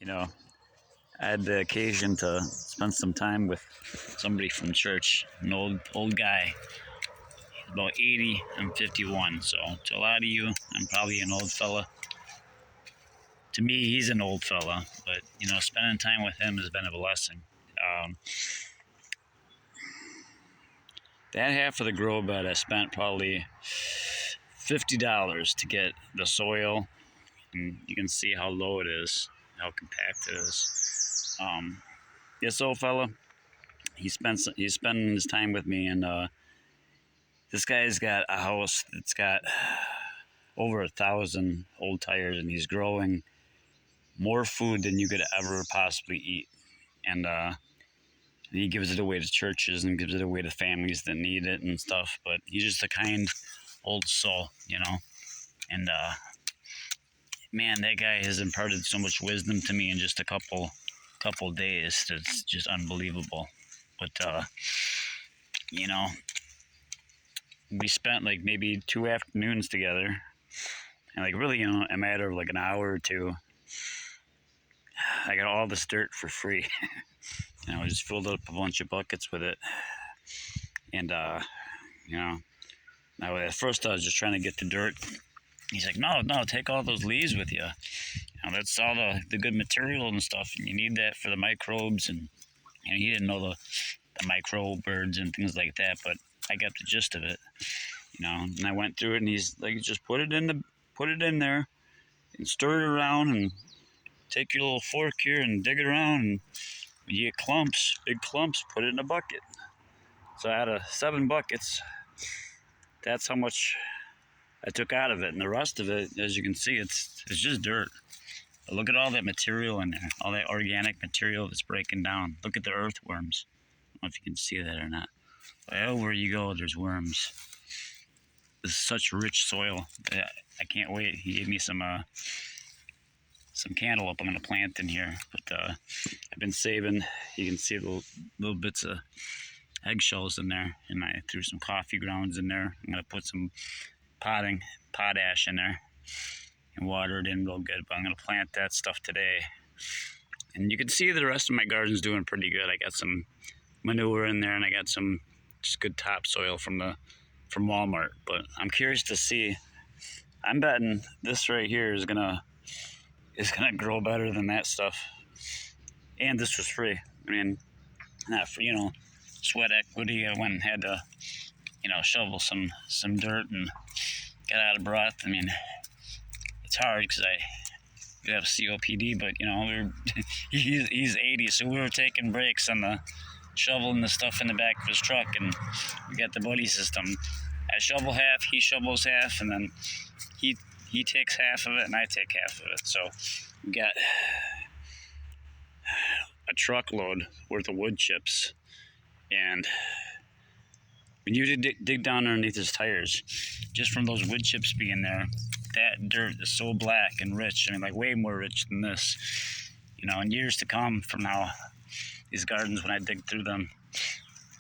You know, I had the occasion to spend some time with somebody from church, an old guy. He's about 80. I'm 51. So to a lot of you, I'm probably an old fella. To me, he's an old fella. But spending time with him has been a blessing. Um, that half of the grow bed, I spent probably $50 to get the soil, and you can see how low it is, how compact it is. This old fella, he's spending his time with me, and this guy's got a house that's got over 1,000 old tires, and he's growing more food than you could ever possibly eat. And he gives it away to churches and gives it away to families that need it and stuff. But he's just a kind old soul, And man, that guy has imparted so much wisdom to me in just a couple days. It's just unbelievable. But we spent like maybe 2 afternoons together, and like really, a matter of like an hour or two, I got all this dirt for free. I just filled up a bunch of buckets with it, and now at first I was just trying to get the dirt. He's like, no, take all those leaves with you. That's all the good material and stuff, and you need that for the microbes. And he didn't know the microbe birds and things like that, but I got the gist of it. And I went through it, and he's like, just put it in there, and stir it around, and take your little fork here and dig it around, and when you get clumps, big clumps, put it in a bucket. So out of 7 buckets, that's how much I took out of it, and the rest of it, as you can see, it's just dirt. But look at all that material in there, all that organic material that's breaking down. Look at the earthworms. I don't know if you can see that or not. But everywhere you go, there's worms. This is such rich soil. I can't wait. He gave me some cantaloupe I'm going to plant in here. But I've been saving. You can see the little bits of eggshells in there, and I threw some coffee grounds in there. I'm going to put some potash in there and water it in real good. But I'm going to plant that stuff today. And you can see the rest of my garden's doing pretty good. I got some manure in there, and I got some just good topsoil from Walmart. But I'm curious to see. I'm betting this right here is gonna grow better than that stuff. And this was free. I mean, not for sweat equity. I went and had to shovel some dirt and get out of breath. I mean, it's hard because I have COPD, but he's 80, so we were taking breaks on the shoveling the stuff in the back of his truck, and we got the buddy system. I shovel half, he shovels half, and then he takes half of it, and I take half of it. So we got a truckload worth of wood chips, and when you dig down underneath his tires, just from those wood chips being there, that dirt is so black and rich. I mean, like way more rich than this. In years to come from now, these gardens, when I dig through them,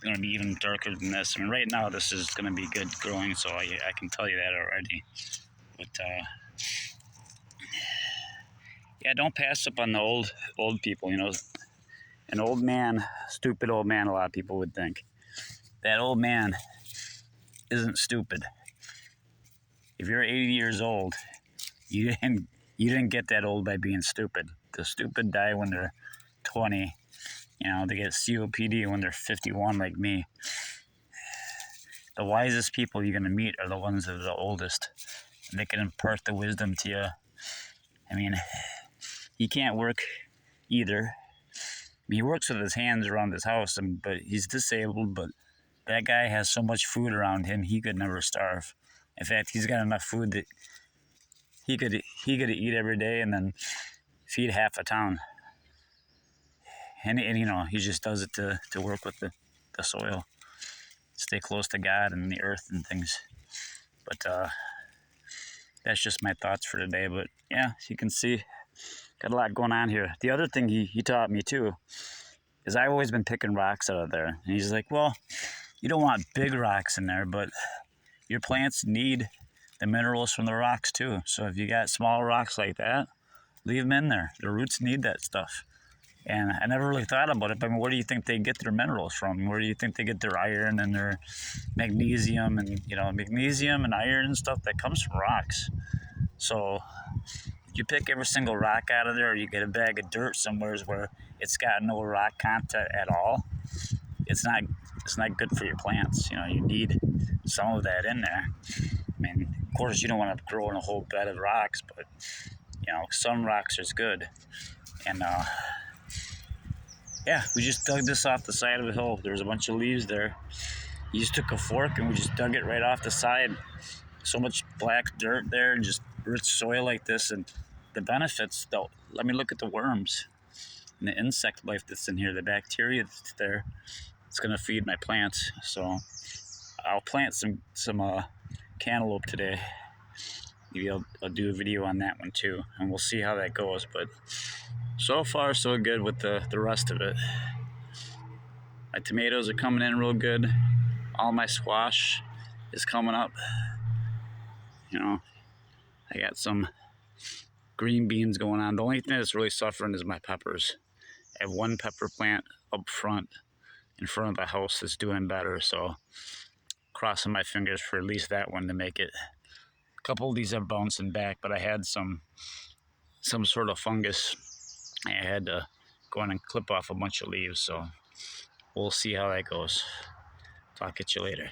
they're going to be even darker than this. I mean, right now, this is going to be good growing, so I can tell you that already. But, yeah, don't pass up on the old people, An old man, stupid old man, a lot of people would think. That old man isn't stupid. If you're 80 years old, you didn't get that old by being stupid. The stupid die when they're 20. They get COPD when they're 51 like me. The wisest people you're going to meet are the ones that are the oldest. And they can impart the wisdom to you. I mean, he can't work either. He works with his hands around his house, but he's disabled, but that guy has so much food around him, he could never starve. In fact, he's got enough food that he could eat every day and then feed half a town. And he just does it to work with the soil, stay close to God and the earth and things. But that's just my thoughts for today. But yeah, as you can see, got a lot going on here. The other thing he taught me too is I've always been picking rocks out of there. And he's like, well, you don't want big rocks in there, but your plants need the minerals from the rocks too. So if you got small rocks like that, Leave them in there. Their roots need that stuff. And I never really thought about it, but I mean, where do you think they get their minerals from? Where do you think they get their iron and their magnesium and, magnesium and iron and stuff that comes from rocks? So you pick every single rock out of there, or you get a bag of dirt somewhere where it's got no rock content at all. It's not good for your plants. You need some of that in there. I mean, of course, you don't want to grow in a whole bed of rocks, but some rocks is good. And yeah, we just dug this off the side of a hill. There's a bunch of leaves there. You just took a fork and we just dug it right off the side. So much black dirt there, just rich soil like this, and the benefits though. Let me look at the worms and the insect life that's in here, the bacteria that's there. It's gonna feed my plants. So I'll plant some cantaloupe today. Maybe I'll do a video on that one too, and we'll see how that goes. But so far so good with the rest of it. My tomatoes are coming in real good. All my squash is coming up. I got some green beans going on. The only thing that's really suffering is my peppers. I have one pepper plant up front in front of the house that's doing better, so crossing my fingers for at least that one to make it. A couple of these are bouncing back, but I had some sort of fungus. I had to go in and clip off a bunch of leaves, so we'll see how that goes. Talk at you later.